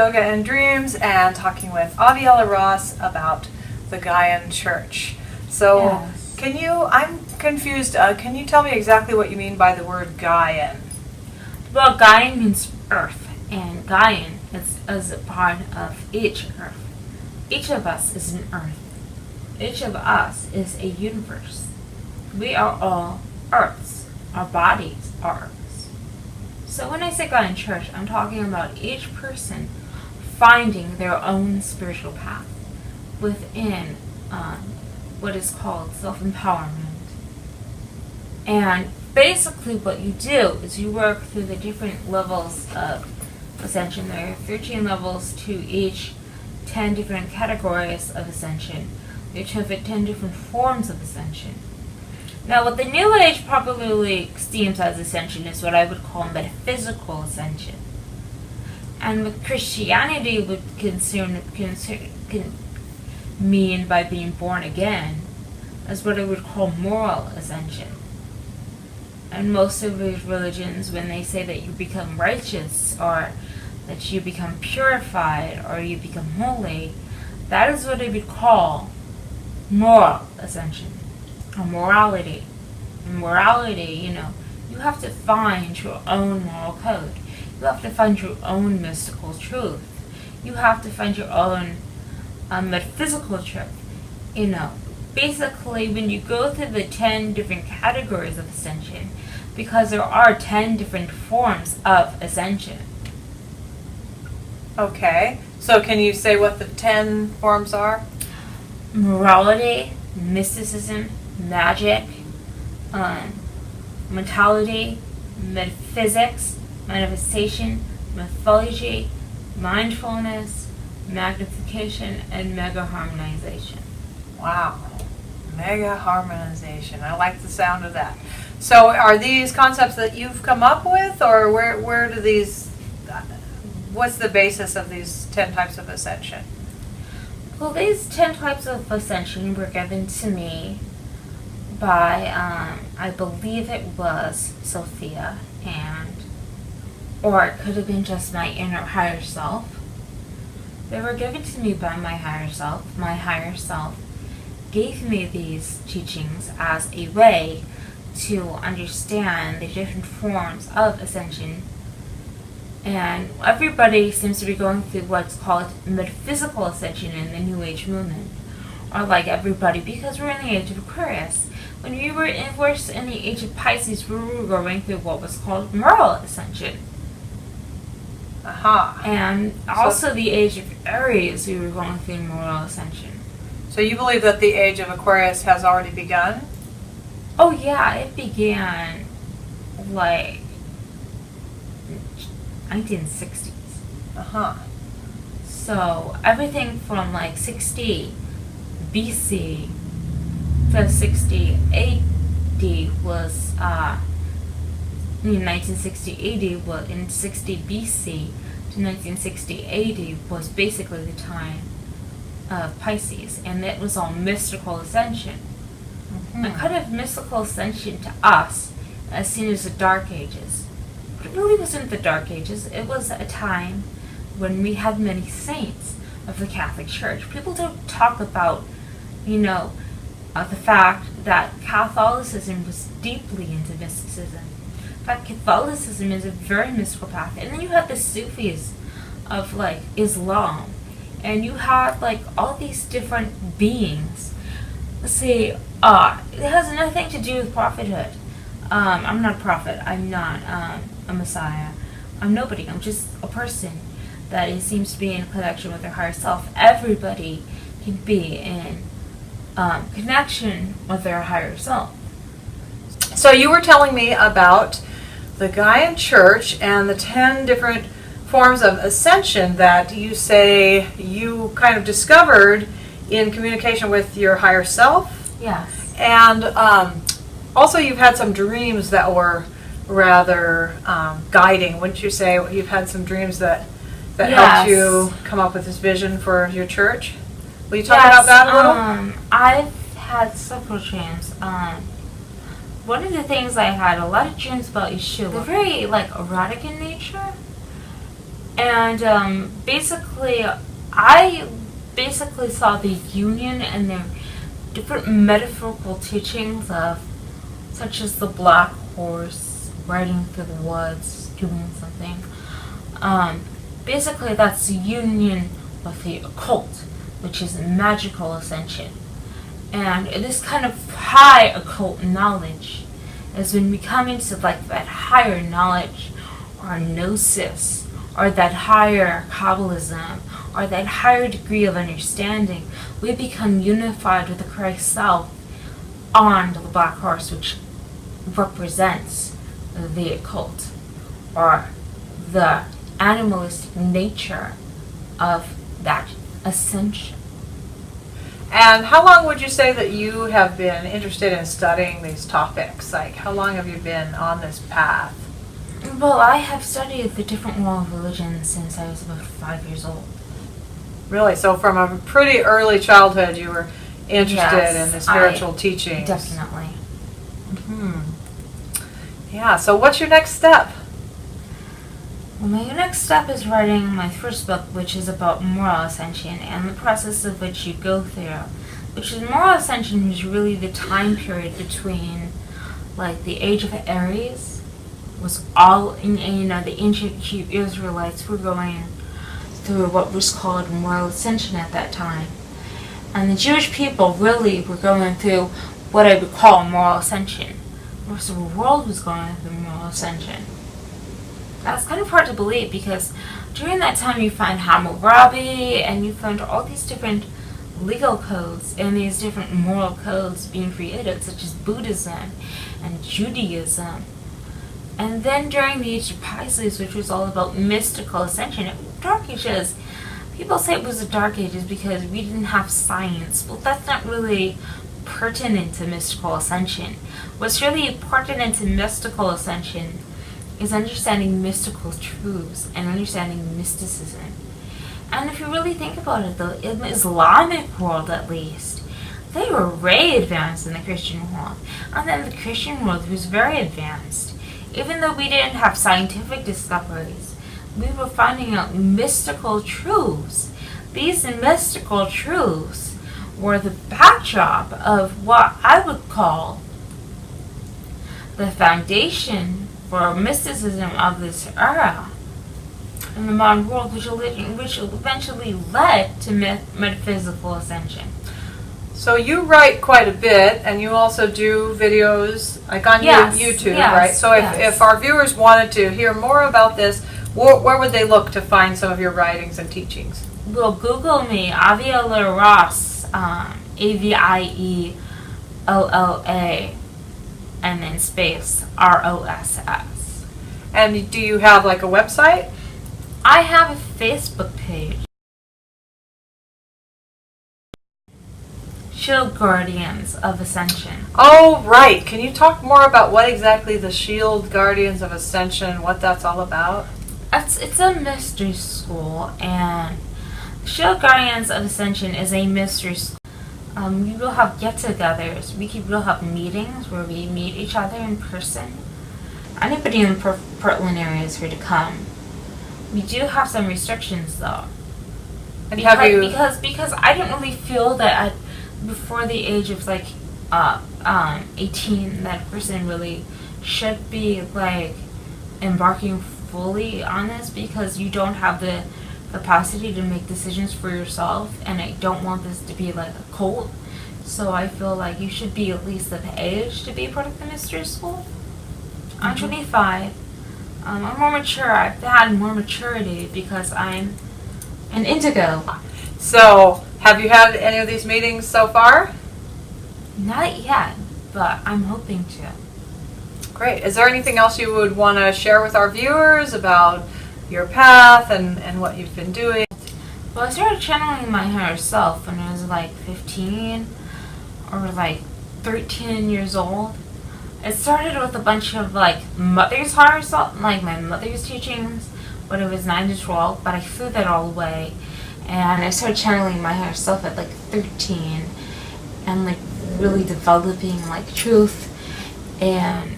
Yoga and Dreams and talking with Aviella Ross about the Gaian Church. So, Yes. I'm confused, can you tell me exactly what you mean by the word Gaian? Well, Gaian means earth, and Gaian is a part of each earth. Each of us is an earth. Each of us is a universe. We are all earths. Our bodies are earths. So when I say Gaian Church, I'm talking about each person finding their own spiritual path within what is called self-empowerment. And basically what you do is you work through the different levels of ascension. There are 13 levels to each 10 different categories of ascension, which have 10 different forms of ascension. Now, what the New Age popularly esteems as ascension is what I would call metaphysical ascension. And what Christianity would mean by being born again is what I would call moral ascension. And most of these religions, when they say that you become righteous or that you become purified or you become holy, that is what they would call moral ascension or morality. And morality, you have to find your own moral code. You have to find your own mystical truth. You have to find your own metaphysical truth. Basically, when you go through the 10 different categories of ascension, because there are 10 different forms of ascension. Okay, so can you say what the 10 forms are? Morality, mysticism, magic, mentality, metaphysics, manifestation, mythology, mindfulness, magnification, and mega harmonization. Wow, mega harmonization. I like the sound of that. So are these concepts that you've come up with, or where do these, what's the basis of these 10 types of ascension? Well, these 10 types of ascension were given to me by, I believe it was Sophia, or it could have been just my inner higher self. They were given to me by my higher self. My higher self gave me these teachings as a way to understand the different forms of ascension. And everybody seems to be going through what's called metaphysical ascension in the New Age movement. Or like everybody, because we're in the age of Aquarius. When we were in the age of Pisces, we were going through what was called moral ascension. Aha. And also the age of Aries, we were going through moral ascension. So you believe that the age of Aquarius has already begun? Oh yeah, it began like 1960s. Uh-huh. So everything from like 60 BC to 60 AD was 1960 AD was in 60 BC to 1960 AD was basically the time of Pisces, and it was all mystical ascension. A kind of mystical ascension to us as seen as the Dark Ages. But it really wasn't the Dark Ages. It was a time when we had many saints of the Catholic Church. People don't talk about, the fact that Catholicism was deeply into mysticism. In fact, Catholicism is a very mystical path. And then you have the Sufis of like Islam. And you have like all these different beings. Let's see, it has nothing to do with prophethood. I'm not a prophet. I'm not a messiah. I'm nobody. I'm just a person that seems to be in connection with their higher self. Everybody can be in connection with their higher self. So you were telling me about the Gaian Church and the 10 different forms of ascension that you say you kind of discovered in communication with your higher self. Yes. And also you've had some dreams that were rather guiding. Wouldn't you say you've had some dreams that Yes. helped you come up with this vision for your church? Will you talk about that a little? I've had several dreams. One of the things I had a lot of dreams about Yeshua. They're very like erotic in nature. And basically, I basically saw the union and their different metaphorical teachings of, such as the black horse riding through the woods, doing something. Basically, that's the union with the occult, which is magical ascension. And this kind of high occult knowledge is when we come into like that higher knowledge, or gnosis, or that higher Kabbalism, or that higher degree of understanding. We become unified with the Christ self on the black horse, which represents the occult, or the animalistic nature of that ascension. And how long would you say that you have been interested in studying these topics? Like, how long have you been on this path? Well, I have studied the different world religions since I was about 5 years old. Really? So from a pretty early childhood, you were interested in the spiritual teachings? Definitely. Yeah, so what's your next step? Well, my next step is writing my first book, which is about moral ascension and the process of which you go through. Which is, moral ascension is really the time period between, like, the age of Aries was all, the ancient Israelites were going through what was called moral ascension at that time. And the Jewish people really were going through what I would call moral ascension. Most of the world was going through moral ascension. That's kind of hard to believe, because during that time you find Hammurabi and you find all these different legal codes and these different moral codes being created, such as Buddhism and Judaism. And then during the age of Pisces, which was all about mystical ascension, dark ages, people say it was the dark ages because we didn't have science. Well, that's not really pertinent to mystical ascension. What's really pertinent to mystical ascension is understanding mystical truths and understanding mysticism. And if you really think about it, though, in the Islamic world at least, they were way advanced in the Christian world. And then the Christian world was very advanced. Even though we didn't have scientific discoveries, we were finding out mystical truths. These mystical truths were the backdrop of what I would call the foundation for mysticism of this era in the modern world, which eventually led to metaphysical ascension. So you write quite a bit, and you also do videos like on YouTube, right? So if our viewers wanted to hear more about this, where would they look to find some of your writings and teachings? Well, Google me, Aviella Ross, Aviella, and then space ROSS. And do you have like a website? I have a Facebook page. Shield Guardians of Ascension. Oh, right. Can you talk more about what exactly the Shield Guardians of Ascension, what that's all about? It's a mystery school, and Shield Guardians of Ascension is a mystery school. We will have get-togethers. We will have meetings where we meet each other in person. Anybody in the Portland area is free to come. We do have some restrictions, though. And because I don't really feel that before the age of 18, that person really should be like embarking fully on this, because you don't have the capacity to make decisions for yourself, and I don't want this to be like a cult. So I feel like you should be at least of age to be part of the mystery school. I'm 25. I'm more mature. I've had more maturity because I'm an indigo. So, have you had any of these meetings so far? Not yet, but I'm hoping to. Great. Is there anything else you would want to share with our viewers about your path and what you've been doing? Well, I started channeling my higher self when I was like 15 or like 13 years old. It started with a bunch of like mother's higher self, like my mother's teachings when I was 9 to 12, but I threw that all away. And I started channeling my higher self at like 13 and like really developing like truth and,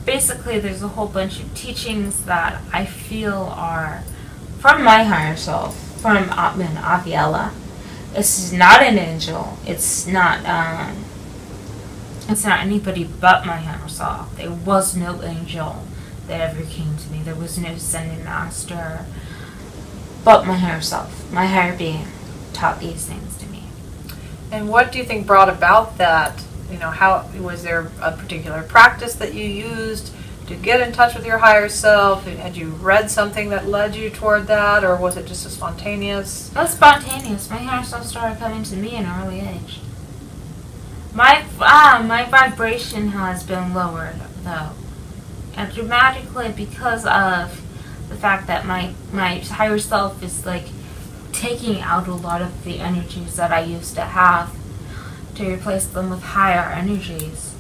basically there's a whole bunch of teachings that I feel are from my higher self, from Atman Aviella. This is not an angel. It's not anybody but my higher self. There was no angel that ever came to me. There was no sending master, but my higher self, my higher being, taught these things to me. And what do you think brought about that? How was there a particular practice that you used to get in touch with your higher self? Had you read something that led you toward that, or was it just a spontaneous? It was spontaneous. My higher self started coming to me at an early age. My vibration has been lowered though, and dramatically because of the fact that my higher self is like taking out a lot of the energies that I used to have to replace them with higher energies.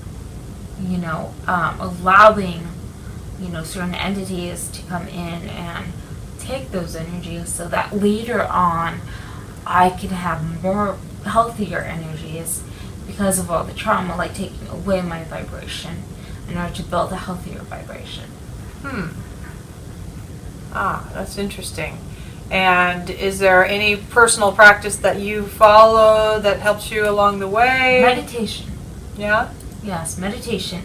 Allowing certain entities to come in and take those energies so that later on I can have more healthier energies because of all the trauma, like taking away my vibration in order to build a healthier vibration. That's interesting. And is there any personal practice that you follow that helps you along the way? Meditation. Yeah? Yes, meditation.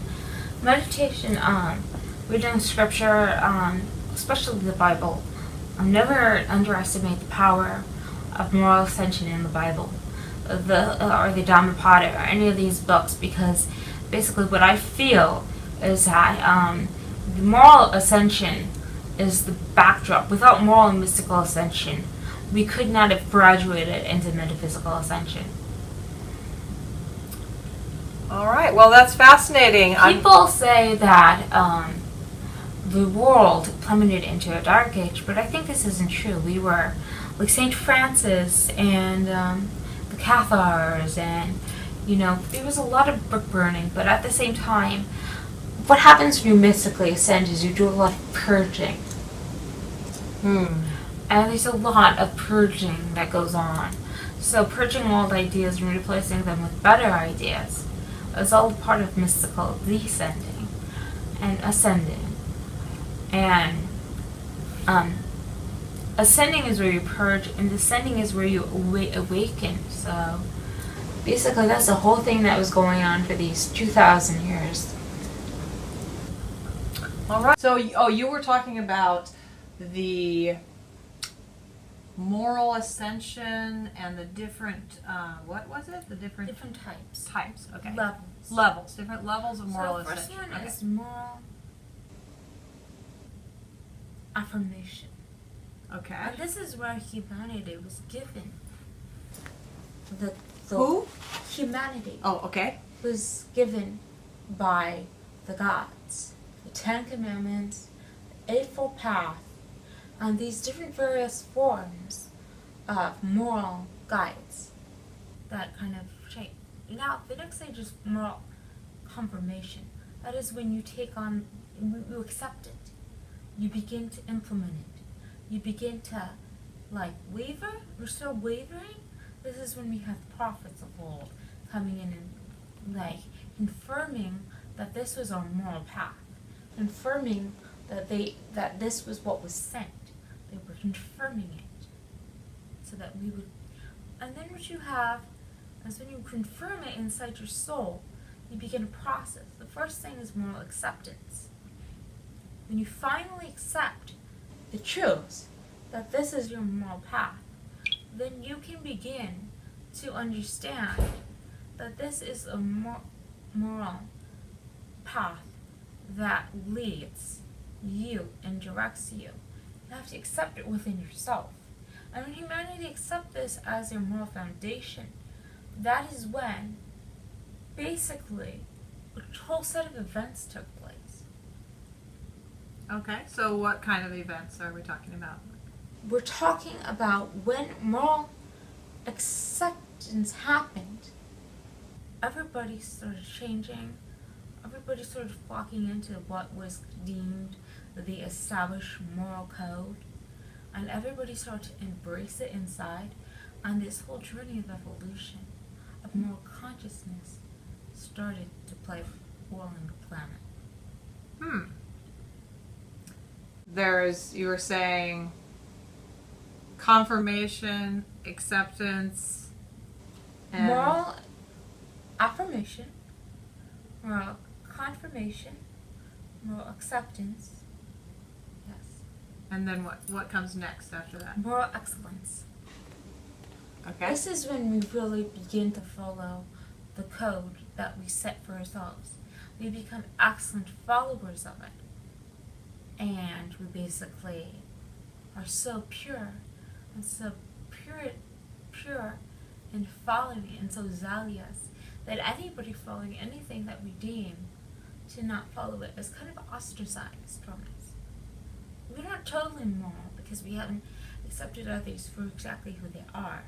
Meditation, reading scripture, especially the Bible. Never underestimate the power of moral ascension in the Bible, or the Dhammapada, or any of these books, because basically what I feel is that the moral ascension is the backdrop. Without moral and mystical ascension, we could not have graduated into metaphysical ascension. All right. Well, that's fascinating. People say that the world plummeted into a dark age, but I think this isn't true. We were like St. Francis and the Cathars, and there was a lot of book burning, but at the same time, what happens when you mystically ascend is you do a lot of purging. And there's a lot of purging that goes on. So purging old ideas and replacing them with better ideas is all part of mystical descending and ascending. And ascending is where you purge, and descending is where you awaken. So basically that's the whole thing that was going on for these 2,000 years. All right. So, you were talking about the moral ascension and the different, what was it? The different types. Types, okay. Levels. Different levels of moral So the first ascension. one is moral affirmation. Okay. And this is where humanity was given. The Who? Humanity Oh, okay. was given by the gods. The Ten Commandments, the Eightfold Path, and these different various forms of moral guides that kind of shape. Now, the next stage is moral confirmation. That is when you take on, you accept it. You begin to implement it. You begin to, waver. We're still wavering. This is when we have prophets of old coming in and, confirming that this was our moral path. Confirming that this was what was sent. They were confirming it. So that we would, and then what you have is when you confirm it inside your soul, you begin a process. The first thing is moral acceptance. When you finally accept the truth that this is your moral path, then you can begin to understand that this is a moral path that leads you and directs you. You have to accept it within yourself. And when humanity accepts this as their moral foundation, that is when, basically, a whole set of events took place. Okay. So what kind of events are we talking about? We're talking about when moral acceptance happened. Everybody started changing. Everybody started flocking into what was deemed the established moral code. And everybody started to embrace it inside. And this whole journey of evolution, of moral consciousness, started to play a role in the planet. there's, you were saying, confirmation, acceptance, and Moral affirmation, moral confirmation, moral acceptance. Yes. and then what comes next after that? Moral excellence. Okay. This is when we really begin to follow the code that we set for ourselves. We become excellent followers of it. And we basically are so pure and so pure in following and so zealous that anybody following anything that we deem to not follow it is kind of ostracized from us. We're not totally moral because we haven't accepted others for exactly who they are.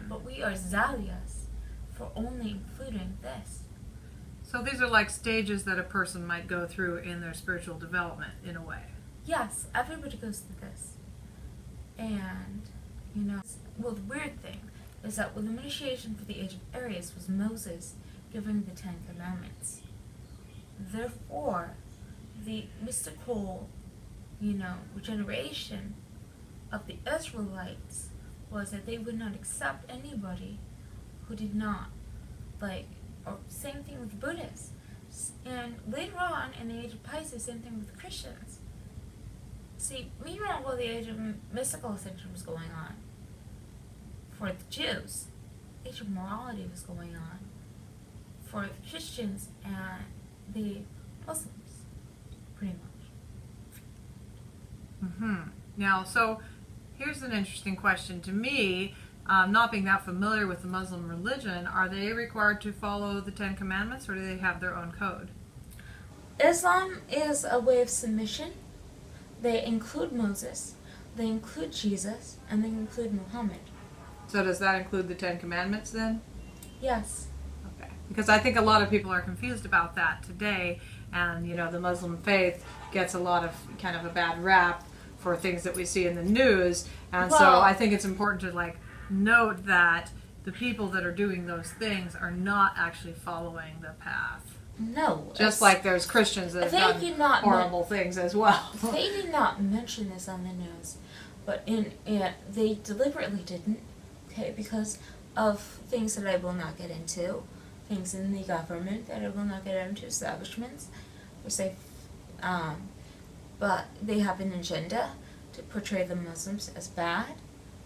But we are zealous for only including this. So these are like stages that a person might go through in their spiritual development, in a way. Yes, everybody goes through this. And, well, the weird thing is that with the initiation for the age of Aries was Moses giving the Ten Commandments. Therefore, the mystical, regeneration of the Israelites was that they would not accept anybody who did not, or same thing with Buddhists. And later on, in the age of Pisces, same thing with Christians. See, meanwhile, while the age of mystical ascension was going on, for the Jews, the age of morality was going on for the Christians and the Muslims, pretty much. Now, so here's an interesting question to me. Not being that familiar with the Muslim religion, are they required to follow the Ten Commandments, or do they have their own code? Islam is a way of submission. They include Moses, they include Jesus, and they include Muhammad. So does that include the Ten Commandments then? Yes. Okay. Because I think a lot of people are confused about that today, and the Muslim faith gets a lot of kind of a bad rap for things that we see in the news, and so I think it's important to note that the people that are doing those things are not actually following the path. No. Just like there's Christians that have done horrible things as well. They did not mention this on the news, but they deliberately didn't, because of things that I will not get into, things in the government that I will not get into, establishments, but they have an agenda to portray the Muslims as bad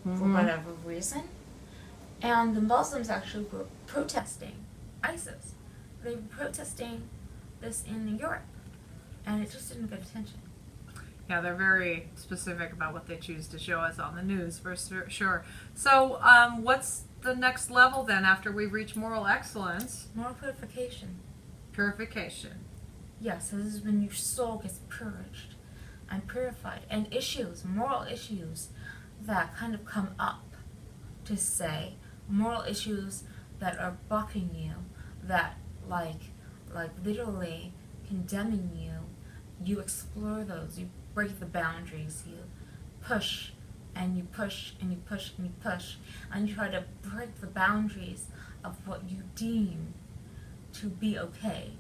for whatever reason. And the Muslims actually were protesting ISIS. They were protesting this in Europe, and it just didn't get attention. Yeah, they're very specific about what they choose to show us on the news, for sure. So, what's the next level then after we reach moral excellence? Moral purification. Purification. Yes, so this is when your soul gets purged and purified. And moral issues that kind of come up to say, moral issues that are bucking you, that like literally condemning you, you explore those, you break the boundaries, you push and you push and you push and you push, and you try to break the boundaries of what you deem to be okay.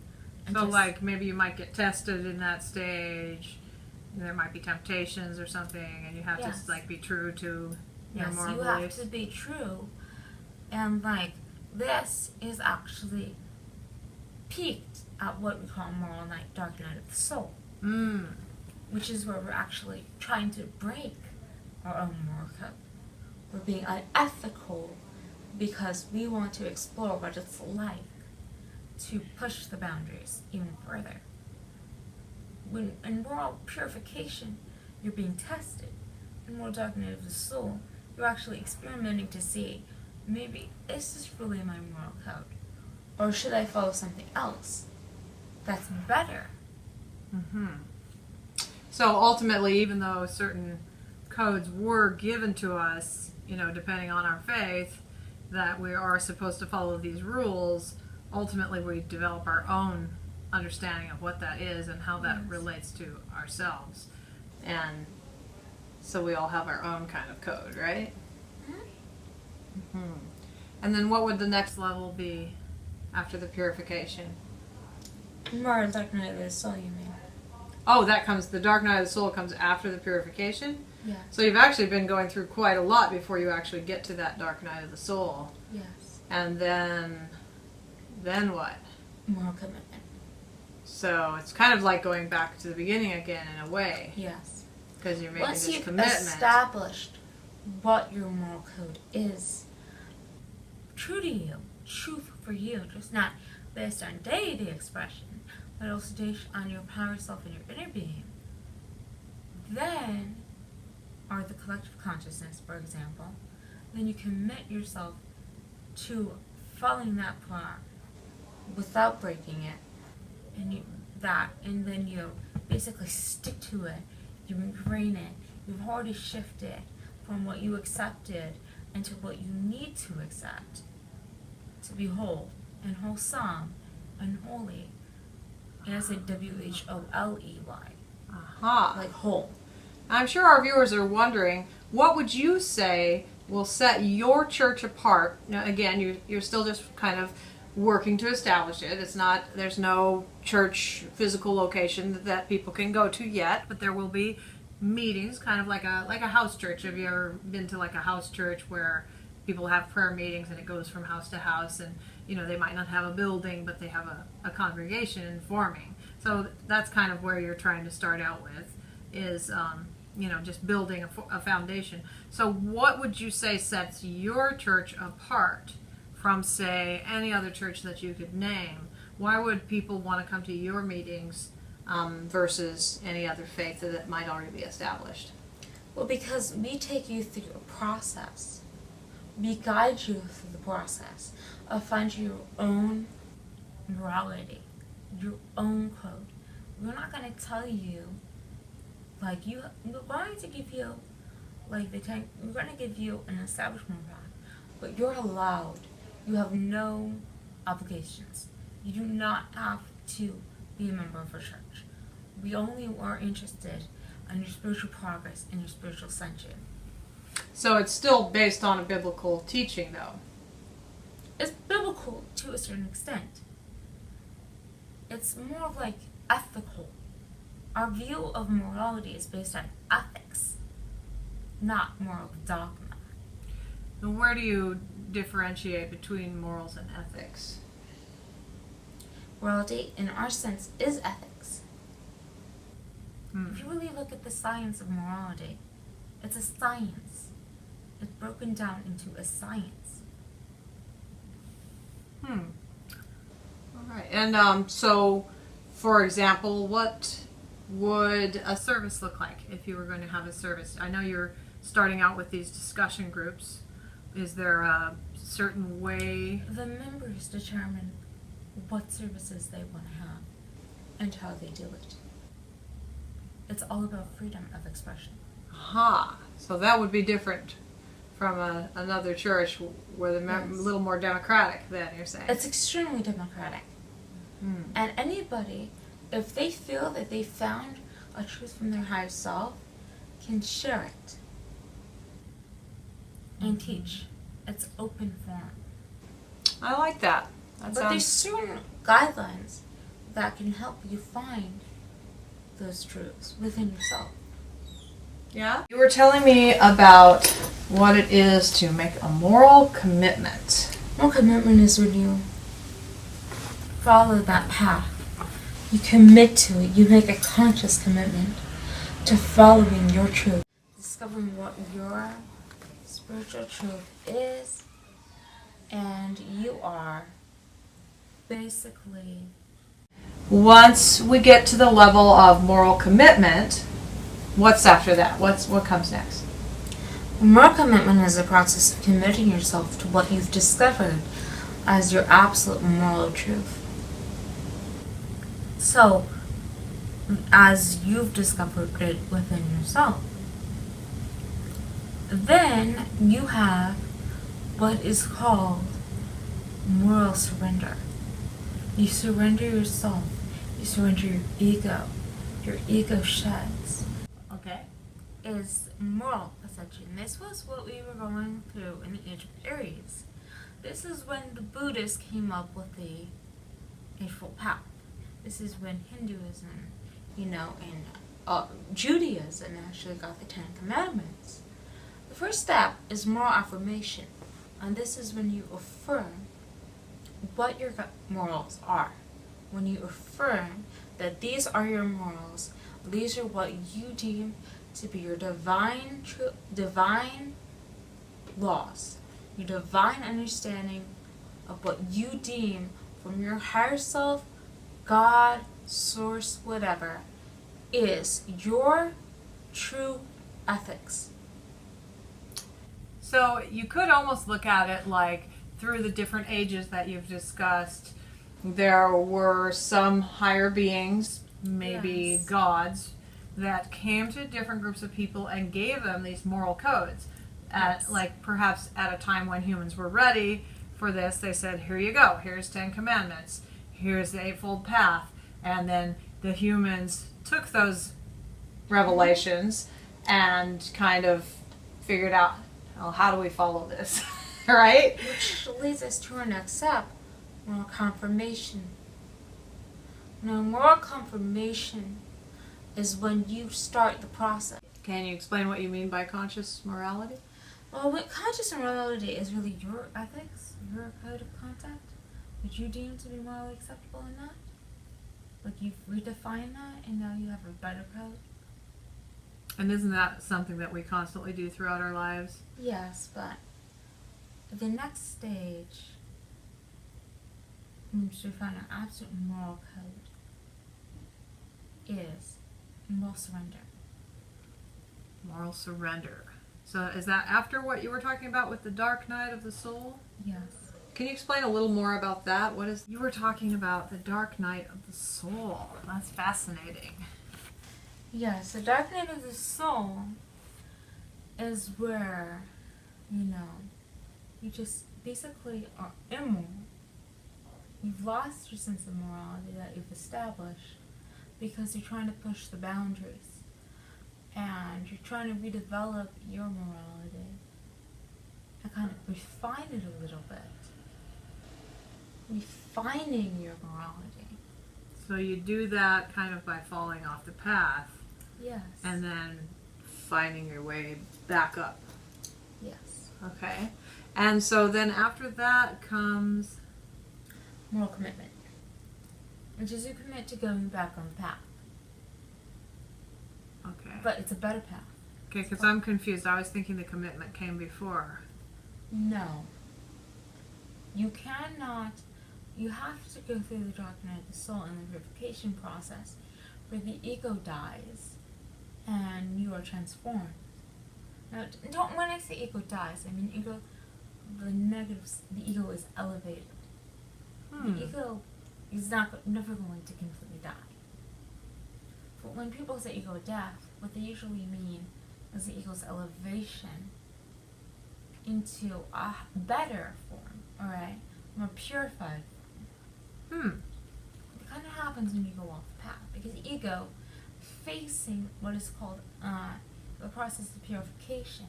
And so maybe you might get tested in that stage, there might be temptations or something, and you have to be true to your moral beliefs. Yes, you have to be true, and this is actually peaked at what we call moral night, dark night of the soul, which is where we're actually trying to break our own moral code. We're being unethical because we want to explore what it's like to push the boundaries even further. When in moral purification, you're being tested. In moral dark night of the soul, you're actually experimenting to see, maybe is this really my moral code? Or should I follow something else that's better? So ultimately, even though certain codes were given to us, depending on our faith, that we are supposed to follow these rules, ultimately we develop our own understanding of what that is and how that relates to ourselves. And so we all have our own kind of code, right? And then what would the next level be after the purification? More dark night of the soul, you mean? Oh, the dark night of the soul comes after the purification? Yes. So you've actually been going through quite a lot before you actually get to that dark night of the soul. Yes. And then what? Moral commitment. So it's kind of like going back to the beginning again in a way. Yes. Because you're making Once this you've commitment. established what your moral code is, true to you, truth for you, just not based on deity expression, but also based on your power self and your inner being, then, or the collective consciousness, for example, then you commit yourself to following that plan without breaking it, and then you basically stick to it, you ingrain it, you've already shifted from what you accepted into what you need to accept to be whole and wholesome and holy. As a WHOLEY, Aha. like whole. I'm sure our viewers are wondering, what would you say will set your church apart? Now, again, you're still just kind of working to establish it. There's no church physical location that people can go to yet, but there will be meetings, kind of like a house church. Have you ever been to like a house church where people have prayer meetings and it goes from house to house, and they might not have a building, but they have a congregation forming. So that's kind of where you're trying to start out with, is just building a foundation. So what would you say sets your church apart from, say, any other church that you could name? Why would people want to come to your meetings versus any other faith that might already be established? Well, because we take you through a process. We guide you through the process of finding your own morality, your own code. We're not going to tell you, we're going to give you, we're going to give you an establishment plan, but you're allowed. You have no obligations. You do not have to be a member of a church. We only are interested in your spiritual progress and your spiritual ascension. So it's still based on a biblical teaching, though. It's biblical to a certain extent. It's more like ethical. Our view of morality is based on ethics, not moral dogma. And where do you differentiate between morals and ethics? Morality, in our sense, is ethics. If you really look at the science of morality, it's a science. It's broken down into a science. All right. And so, for example, what would a service look like if you were going to have a service? I know you're starting out with these discussion groups. Is there a certain way? The members determine what services they want to have and how they do it. It's all about freedom of expression. Aha. So that would be different from another church where they're a little more democratic, then, you're saying? It's extremely democratic. And anybody, if they feel that they found a truth from their higher self, can share it and teach. It's open forum. I like that. But there's certain guidelines that can help you find those truths within yourself. Yeah? You were telling me about what it is to make a moral commitment. Moral commitment is when you follow that path. You commit to it. You make a conscious commitment to following your truth. Discovering what your spiritual truth is, and you are basically... Once we get to the level of moral commitment, what's after that? What comes next? Moral commitment is a process of committing yourself to what you've discovered as your absolute moral truth. So, as you've discovered it within yourself, then you have what is called moral surrender. You surrender yourself. You surrender your ego. Your ego sheds. Okay. Is moral ascension. This was what we were going through in the Age of Aries. This is when the Buddhists came up with the Eightfold Path. This is when Hinduism in Judaism actually got the Ten Commandments. The first step is moral affirmation, and this is when you affirm what your morals are. When you affirm that these are your morals, these are what you deem to be your divine laws, your divine understanding of what you deem from your higher self, God, source, whatever, is your true ethics. So you could almost look at it like through the different ages that you've discussed, there were some higher beings, maybe Yes. gods, that came to different groups of people and gave them these moral codes. Yes. Like perhaps at a time when humans were ready for this, they said, here you go, here's 10 commandments, here's the Eightfold Path. And then the humans took those revelations and kind of figured out, well, how do we follow this, right? Which leads us to our next step, moral confirmation. Now, moral confirmation is when you start the process. Can you explain what you mean by conscious morality? Well, what conscious morality is really your ethics, your code of conduct, which you deem to be morally acceptable or not. Like you've redefined that, and now you have a better code. And isn't that something that we constantly do throughout our lives? Yes, but the next stage in which we find an absolute moral code is moral surrender. Moral surrender. So is that after what you were talking about with the dark night of the soul? Yes. Can you explain a little more about that? You were talking about the dark night of the soul. That's fascinating. Yes, the dark night of the soul is where, you just basically are immoral. You've lost your sense of morality that you've established because you're trying to push the boundaries. And you're trying to redevelop your morality and kind of refine it a little bit. Refining your morality. So you do that kind of by falling off the path. Yes. And then finding your way back up. Yes. Okay. And so then after that comes moral commitment, which is you commit to going back on the path. Okay. But it's a better path. Okay, because I'm confused. I was thinking the commitment came before. No. You cannot. You have to go through the dark night of the soul and the purification process where the ego dies and you are transformed. Now, when I say ego dies, I mean ego, the ego is elevated. The ego is never going to completely die. But when people say ego death, what they usually mean is the ego's elevation into a better form, alright? More purified form. It kind of happens when you go off the path, because the ego, facing what is called the process of purification,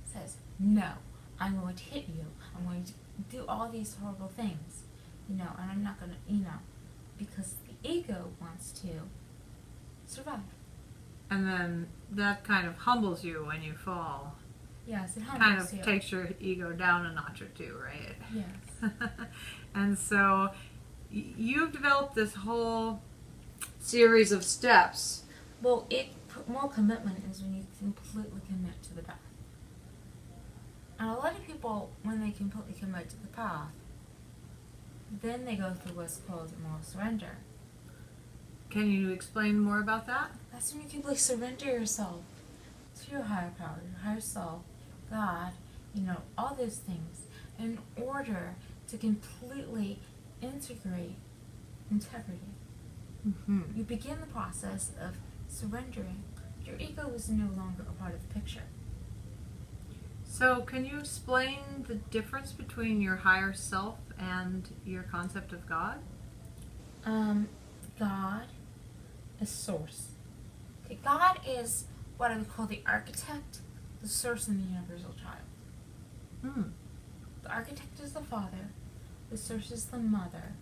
says, no, I'm going to hit you, I'm going to do all these horrible things, and I'm not going to, because the ego wants to survive. And then that kind of humbles you when you fall. Yes, it humbles Kind of you. takes your ego down a notch or two, right? Yes. And so you've developed this whole series of steps. Well, more commitment is when you completely commit to the path. And a lot of people, when they completely commit to the path, then they go through what's called moral surrender. Can you explain more about that? That's when you completely surrender yourself to your higher power, your higher self, God, all those things, in order to completely integrate integrity. Mm-hmm. You begin the process of surrendering. Your ego is no longer a part of the picture. So can you explain the difference between your higher self and your concept of God? God is source. Okay, God is what I would call the architect, the source, and the universal child. The architect is the Father, the source is the Mother,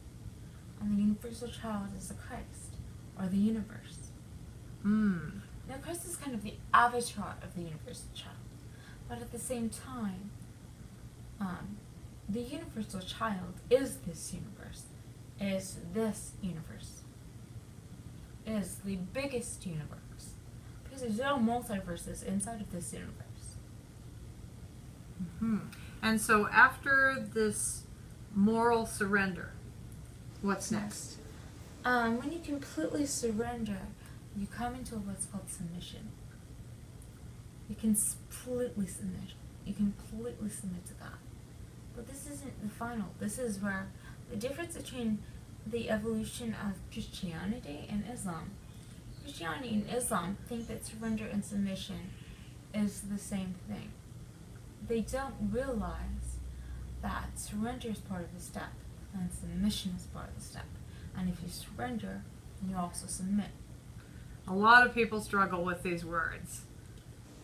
and the universal child is the Christ. or the universe. Now, Christ is kind of the avatar of the universal child, but at the same time, the universal child is this universe, is the biggest universe, because there's no multiverses inside of this universe. And so after this moral surrender, what's next? When you completely surrender, you come into what's called submission. You can completely submit. You completely submit to God. But this isn't the final. This is where the difference between the evolution of Christianity and Islam. Christianity and Islam think that surrender and submission is the same thing. They don't realize that surrender is part of the step and submission is part of the step. And if you surrender, you also submit. A lot of people struggle with these words.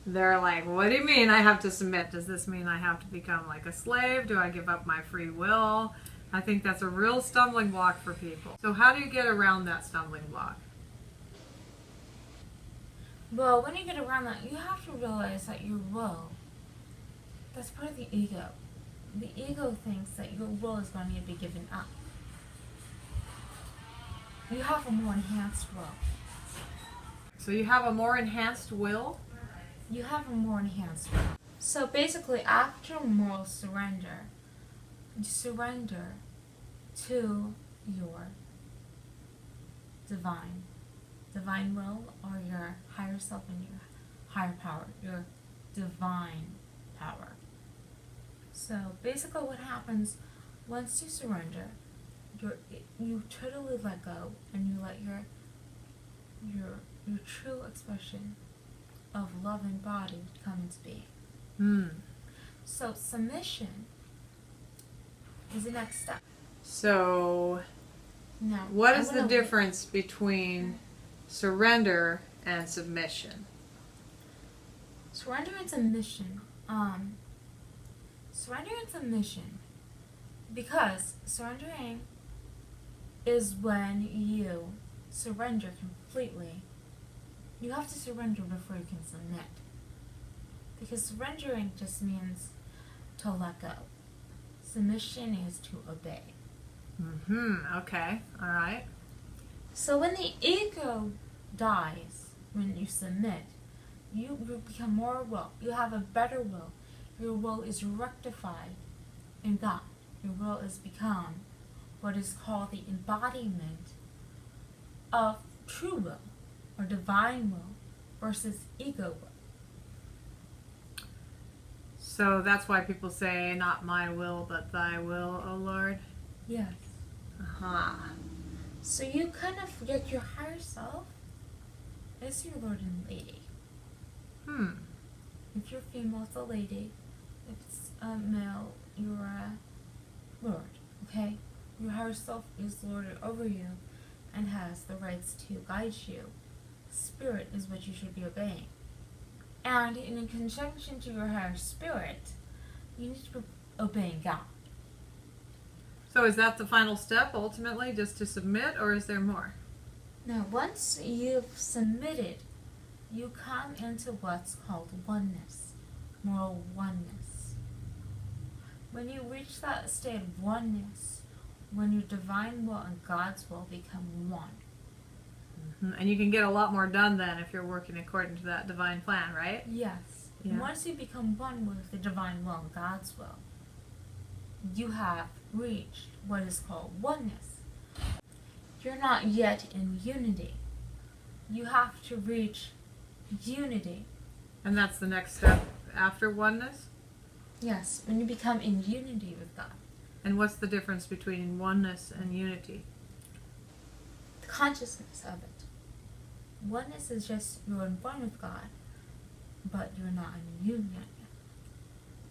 They're like, what do you mean I have to submit? Does this mean I have to become like a slave? Do I give up my free will? I think that's a real stumbling block for people. So how do you get around that stumbling block? Well, when you get around that, you have to realize that your will, that's part of the ego. The ego thinks that your will is going to be given up. You have a more enhanced will. So you have a more enhanced will? You have a more enhanced will. So basically, after moral surrender, you surrender to your divine will, or your higher self and your higher power, your divine power. So basically what happens once you surrender, you totally let go, and you let your true expression of love and body come into being. So submission is the next step. So Now, what is the difference between surrender and submission? Surrender and submission. Surrender and submission. Because surrendering is when you surrender completely. You have to surrender before you can submit. Because surrendering just means to let go. Submission is to obey. Okay. All right. So when the ego dies, when you submit, you become more will. You have a better will. Your will is rectified in God. Your will is become what is called the embodiment of true will, or divine will, versus ego will. So that's why people say, not my will, but thy will, O Lord? Yes. So you kind of forget your higher self is your Lord and Lady. If you're female, it's a lady. If it's a male, you're a Lord. Okay? Your higher self is Lord over you and has the rights to guide you. Spirit is what you should be obeying. And in conjunction to your higher spirit, you need to be obeying God. So is that the final step, ultimately, just to submit, or is there more? Now, once you've submitted, you come into what's called oneness, moral oneness. When you reach that state of oneness, when your divine will and God's will become one. And you can get a lot more done then if you're working according to that divine plan, right? Yes. Yeah. And once you become one with the divine will and God's will, you have reached what is called oneness. You're not yet in unity. You have to reach unity. And that's the next step after oneness? Yes, when you become in unity with God. And what's the difference between oneness and unity? The consciousness of it. Oneness is just you're in one with God, but you're not in union yet.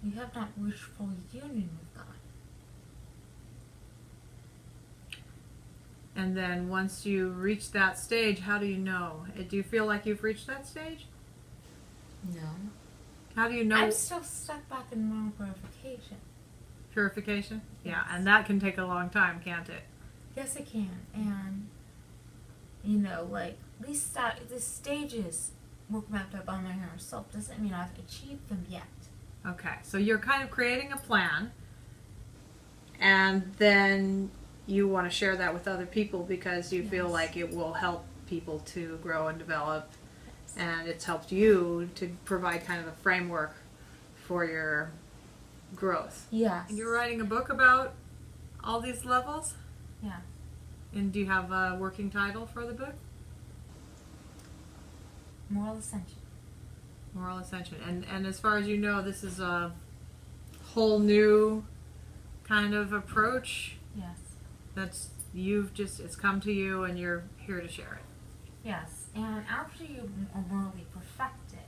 You have not reached full union with God. And then once you reach that stage, how do you know? Do you feel like you've reached that stage? No. How do you know? I'm still stuck back in moral purification. Purification? Yeah, Yes. and that can take a long time, can't it? Yes, it can. And you know, like, these stages were mapped up on my higher self doesn't mean I've achieved them yet. Okay, so you're kind of creating a plan, and then you want to share that with other people because you feel Yes. like it will help people to grow and develop, and it's helped you to provide kind of a framework for your growth. Yes. And you're writing a book about all these levels? Yeah. And do you have a working title for the book? Moral ascension. Moral Ascension. And as far as you know, this is a whole new kind of approach Yes. that's it's come to you and you're here to share it. Yes. And after you morally perfect it,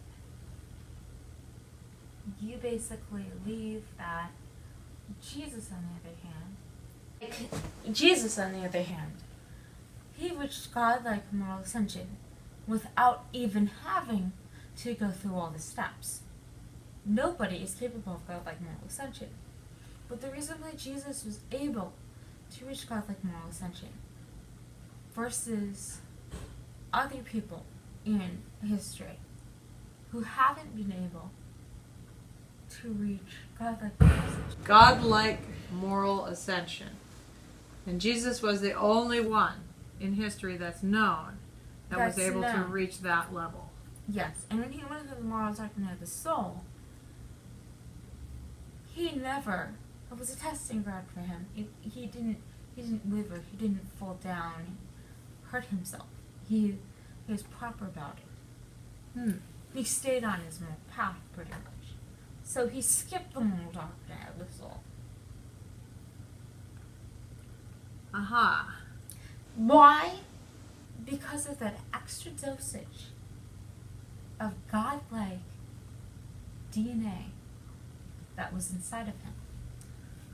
you basically leave that. Jesus, on the other hand, he reached godlike moral ascension without even having to go through all the steps. Nobody is capable of godlike moral ascension. But the reason why Jesus was able to reach godlike moral ascension versus other people in history who haven't been able to reach godlike moral ascension. Godlike moral ascension. And Jesus was the only one in history that's known that was That's able to known. reach that level. Yes, and when he went into the moral darkness of the soul, he never. It was a testing ground for him. He didn't waver. He didn't fall down, and hurt himself. He was proper about it. He stayed on his moral path pretty much. So he skipped the moral darkness of the soul. Aha. Why? Because of that extra dosage of godlike DNA that was inside of him.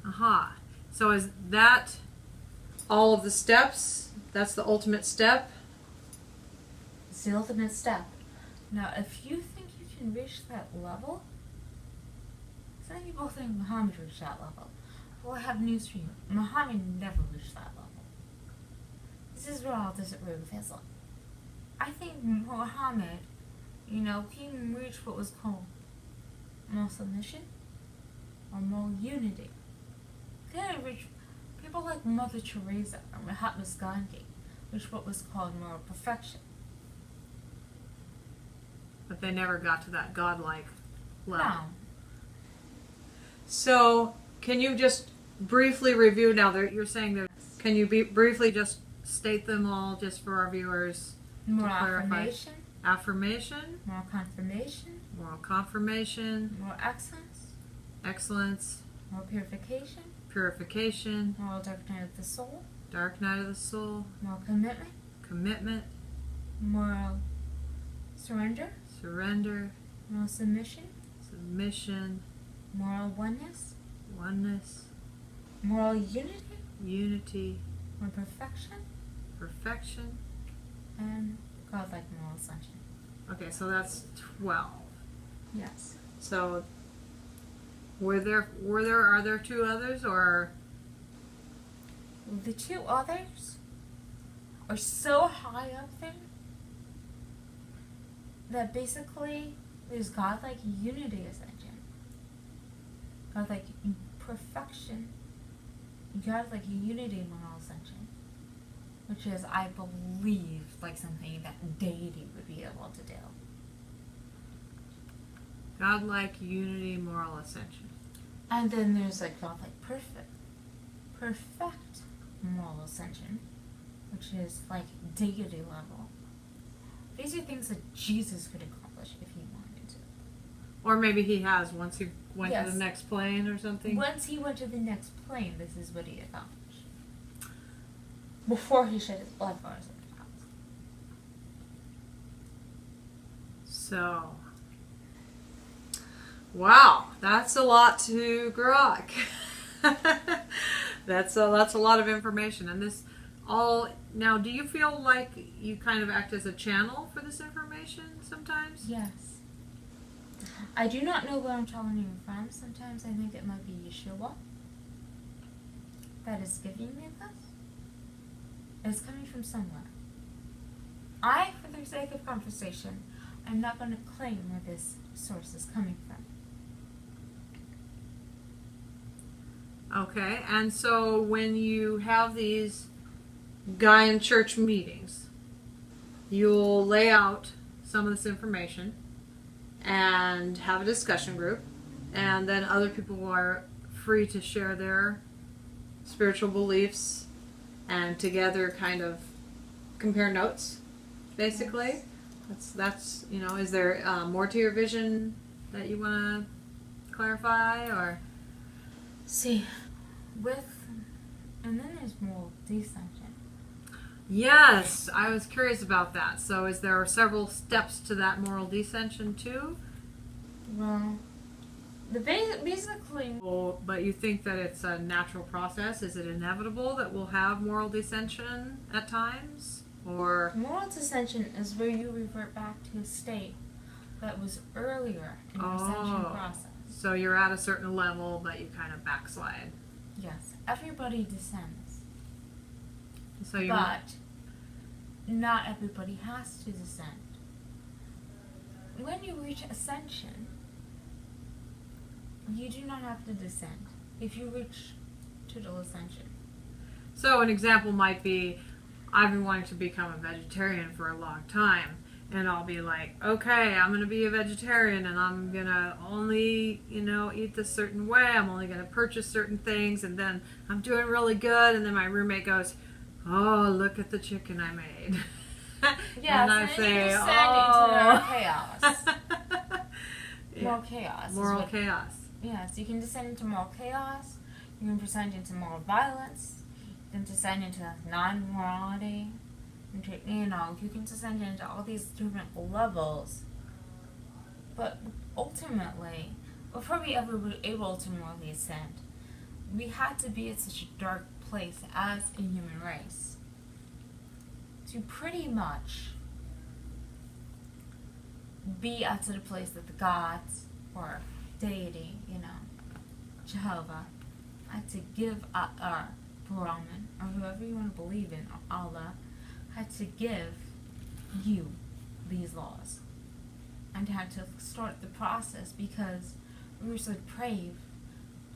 Aha. So is that all of the steps? That's the ultimate step? It's the ultimate step. Now, if you think you can reach that level, some people think Muhammad reached that level. Well, I have news for you. Muhammad never reached that level. This is where I'll disagree with Islam. I think Muhammad, he reached what was called moral submission or moral unity. Then reached people like Mother Teresa or Mahatma Gandhi, reached what was called moral perfection. But they never got to that godlike level. No. So, can you just briefly review now that you're saying that? Can you briefly just state them all just for our viewers? Moral clarify. affirmation, Affirmation, moral confirmation, moral confirmation, moral excellence, excellence, moral purification, purification, moral dark night of the soul, dark night of the soul, moral commitment, commitment, moral surrender, surrender, moral submission, submission, moral oneness, oneness, moral unity, unity, moral perfection, perfection. and godlike moral ascension. Okay, so that's 12. Yes. So are there two others, or The two others are so high up there that basically there's godlike unity ascension, godlike perfection, godlike unity moral ascension, which is, I believe, like something that deity would be able to do. godlike unity moral ascension? And then there's like godlike perfect moral ascension, which is like deity level. These are things that Jesus could accomplish if he wanted to. Or maybe he has once he went to Yes. the next plane or something. Once he went to the next plane, this is what he accomplished. Before he shed his blood for us. So, wow, that's a lot to grok. That's a lot of information, and this all. Now, do you feel like you kind of act as a channel for this information sometimes? Yes. I do not know where I'm telling you from. Sometimes I think it might be Yeshua that is giving me this. It's coming from somewhere. sake of conversation, I'm not going to claim where this source is coming from. Okay, and so when you have these Gaian Church meetings, you'll lay out some of this information and have a discussion group, and then other people are free to share their spiritual beliefs and together kind of compare notes, basically. That's is there more to your vision that you want to clarify, or? See, and then there's moral dissension. Yes, I was curious about that. So is there several steps to that moral dissension too? Well, basically... Well, but you think that it's a natural process? Is it inevitable that we'll have moral dissension at times? Or Moral dissension is where you revert back to a state that was earlier in the ascension process. So you're at a certain level, but you kind of backslide. Yes, everybody descends. So But not everybody has to descend. When you reach ascension, you do not have to descend if you reach total ascension. So an example might be, I've been wanting to become a vegetarian for a long time, and I'll be like, okay, I'm going to be a vegetarian, and I'm going to only, eat this certain way. I'm only going to purchase certain things, and then I'm doing really good, and then my roommate goes, oh, look at the chicken I made. Yeah, and I so say, you descend into chaos. Moral chaos. Moral chaos. Yes, you can descend into moral chaos. You can descend into moral violence. You can descend into non-morality. You can descend into all these different levels. But ultimately, before we ever were able to morally ascend, we had to be at such a dark place as a human race to pretty much be at a place that the gods or deity, Jehovah, had to give our Brahman, or whoever you want to believe in, or Allah, had to give you these laws. And had to start the process because we were so depraved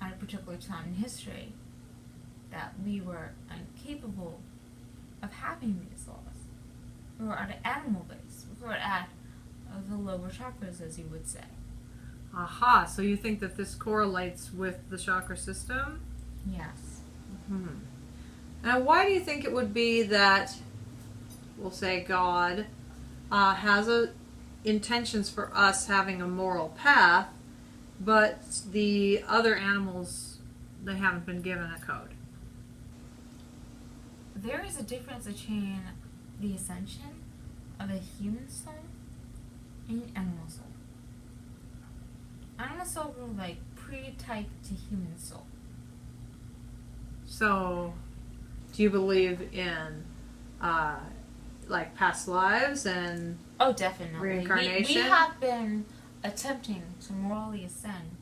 at a particular time in history that we were incapable of having these laws. We were at an animal base. We were at the lower chakras, as you would say. Aha, so you think that this correlates with the chakra system? Yes. Mm-hmm. Now, why do you think it would be that, we'll say, God has intentions for us having a moral path, but the other animals, they haven't been given a code? There is a difference between the ascension of a human soul and an animal soul. Animal soul were like pre-typed to human soul. So, do you believe in like past lives and Definitely. reincarnation? We have been attempting to morally ascend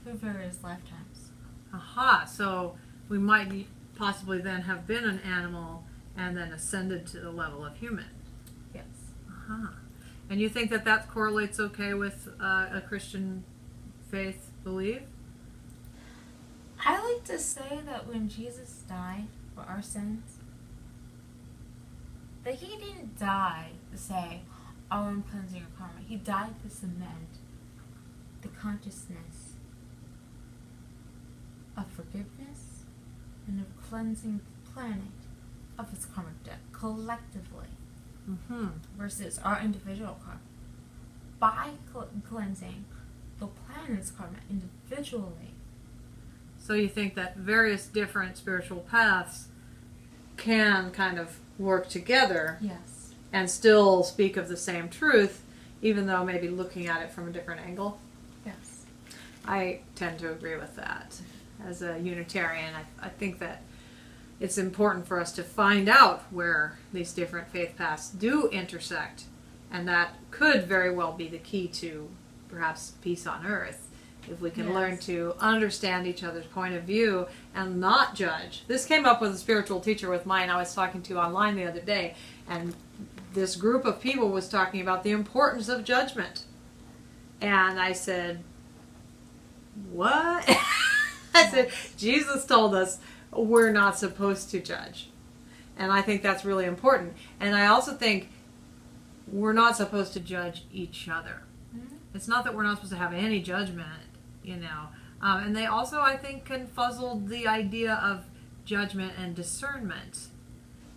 for various lifetimes. Aha, so we might possibly then have been an animal and then ascended to the level of human. Yes. Uh-huh. And you think that that correlates okay with a Christian faith belief? I like to say that when Jesus died for our sins, that he didn't die to say, oh, I'm cleansing your karma. He died to cement the consciousness of forgiveness and of cleansing the planet of its karmic debt collectively versus our individual karma. By cleansing the planet's karma individually. So you think that various different spiritual paths can kind of work together Yes. and still speak of the same truth, even though maybe looking at it from a different angle? Yes. I tend to agree with that. As a Unitarian, I think that it's important for us to find out where these different faith paths do intersect, and that could very well be the key to perhaps peace on earth, if we can learn to understand each other's point of view and not judge. This came up with a spiritual teacher with mine I was talking to online the other day, and this group of people was talking about the importance of judgment. And I said, what? I said, Jesus told us we're not supposed to judge. And I think that's really important. And I also think we're not supposed to judge each other. Mm-hmm. It's not that we're not supposed to have any judgment, you know. And they also, I think, confuzzled the idea of judgment and discernment.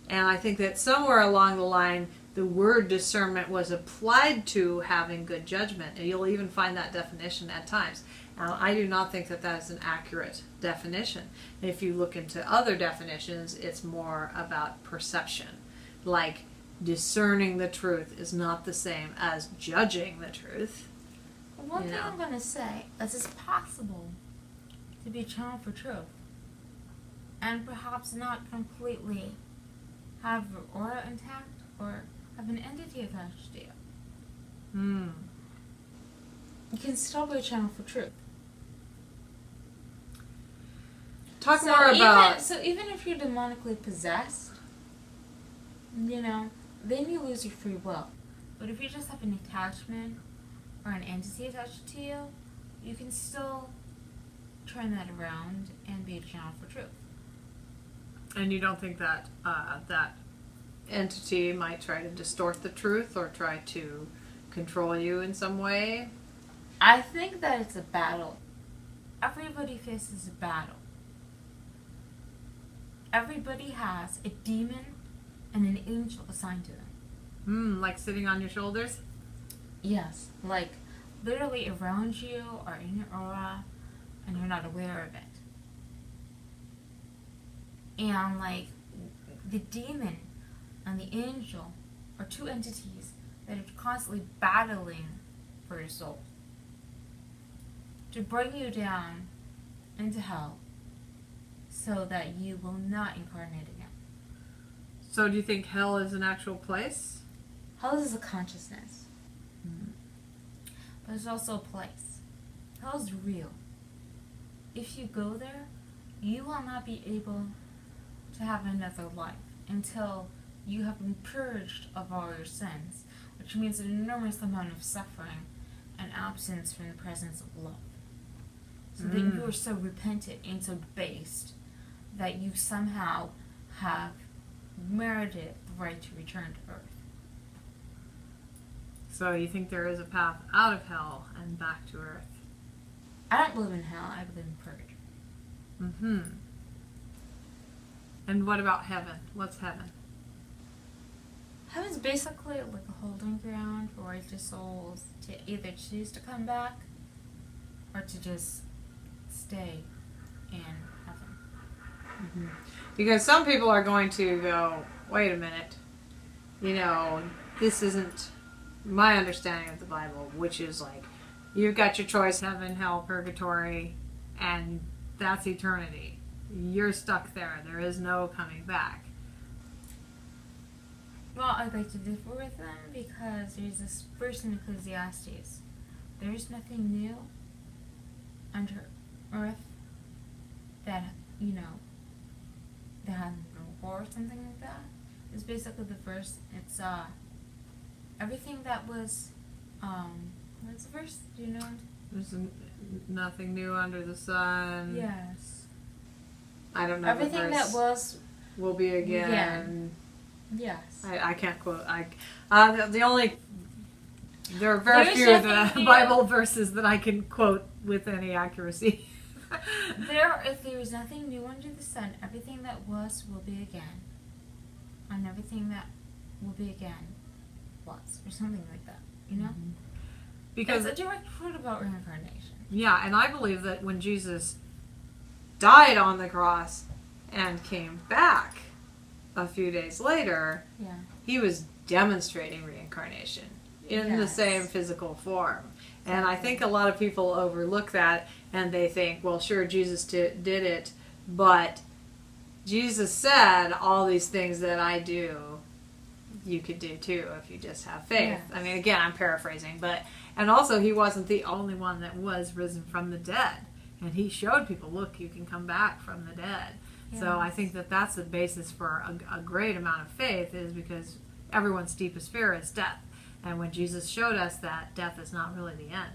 And I think that somewhere along the line, the word discernment was applied to having good judgment. And you'll even find that definition at times. Now, I do not think that that is an accurate definition. If you look into other definitions, it's more about perception. Like, discerning the truth is not the same as judging the truth. One thing I'm going to say is it's possible to be a channel for truth and perhaps not completely have your aura intact or have an entity attached to you. You can still be a channel for truth. Talk more about... So even if you're demonically possessed, you know, then you lose your free will. But if you just have an attachment or an entity attached to you, you can still turn that around and be a channel for truth. And you don't think that that entity might try to distort the truth or try to control you in some way? I think that it's a battle. Everybody faces a battle. Everybody has a demon and an angel assigned to them. Like sitting on your shoulders? Yes, like literally around you or in your aura, and you're not aware of it. And like the demon and the angel are two entities that are constantly battling for your soul to bring you down into hell so that you will not incarnate again. So do you think hell is an actual place? Hell is a consciousness. But it's also a place. Hell is real. If you go there, you will not be able to have another life until you have been purged of all your sins, which means an enormous amount of suffering and absence from the presence of love. So that you are so repentant and so debased that you somehow have merited the right to return to earth. So you think there is a path out of hell and back to earth? I don't believe in hell, I believe in purgatory. And what about heaven? What's heaven? Heaven's basically like a holding ground for righteous souls to either choose to come back or to just stay in heaven. Because some people are going to go, wait a minute, you know, this isn't my understanding of the Bible, which is like, you've got your choice, heaven, hell, purgatory, and that's eternity. You're stuck there. There is no coming back. Well, I'd like to differ with them because there's this verse in Ecclesiastes. There is nothing new under earth that, you know, that has no war or something like that. It's basically the verse. It's everything that was what's the verse? Do you know? There's nothing new under the sun. Yes. I don't know. Everything that was will be again. Yes. I can't quote. There are very There's few of the nothing new. Bible verses that I can quote with any accuracy. If there is nothing new under the sun, everything that was will be again, and everything that will be again was, or something like that. You know, Because it's a direct quote about reincarnation. Yeah, and I believe that when Jesus died on the cross and came back a few days later, he was demonstrating reincarnation in the same physical form. And I think a lot of people overlook that and they think, well, sure, Jesus did it, but Jesus said all these things that I do, you could do too if you just have faith. Yes. I mean, again, I'm paraphrasing, and also he wasn't the only one that was risen from the dead. And he showed people, look, you can come back from the dead. Yes. So I think that that's the basis for a great amount of faith, is because everyone's deepest fear is death. And when Jesus showed us that death is not really the end,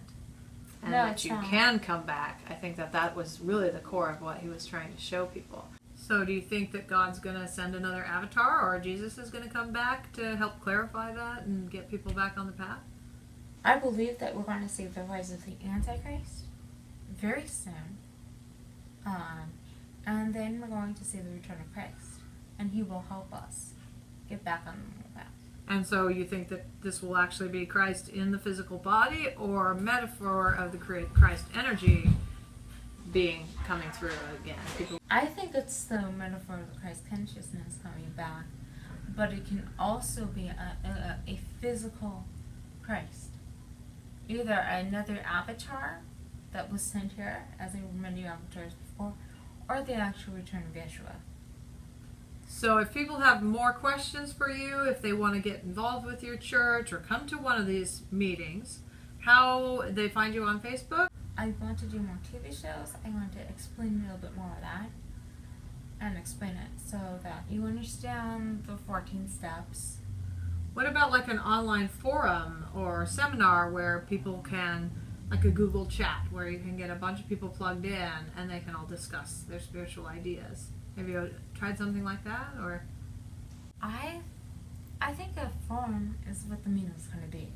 and No, that it's you not. can come back, I think that was really the core of what he was trying to show people. So do you think that God's going to send another avatar, or Jesus is going to come back to help clarify that and get people back on the path? I believe that we're going to see the rise of the Antichrist very soon. And then we're going to see the return of Christ. And he will help us get back on the path. And so you think that this will actually be Christ in the physical body, or a metaphor of the Christ energy being coming through again? People. I think it's the metaphor of Christ consciousness coming back. But it can also be a physical Christ. Either another avatar that was sent here, as there were many avatars before, or the actual return of Yeshua. So if people have more questions for you, if they want to get involved with your church or come to one of these meetings, how they find you on Facebook? I want to do more TV shows. I want to explain a little bit more of that. And explain it so that you understand the 14 steps. What about like an online forum or seminar where people can, like a Google chat, where you can get a bunch of people plugged in and they can all discuss their spiritual ideas? Have you tried something like that, or? I think a forum is what the meeting is going to be.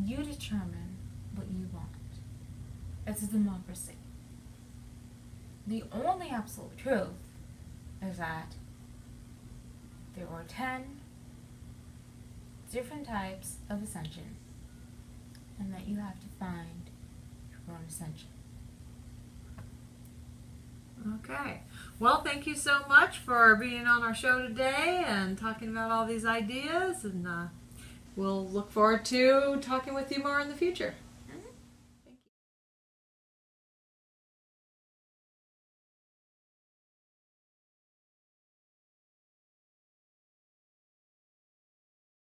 You determine what you want. It's a democracy. The only absolute truth is that there are 10 different types of ascension, and that you have to find your own ascension. Okay. Well, thank you so much for being on our show today and talking about all these ideas, and we'll look forward to talking with you more in the future.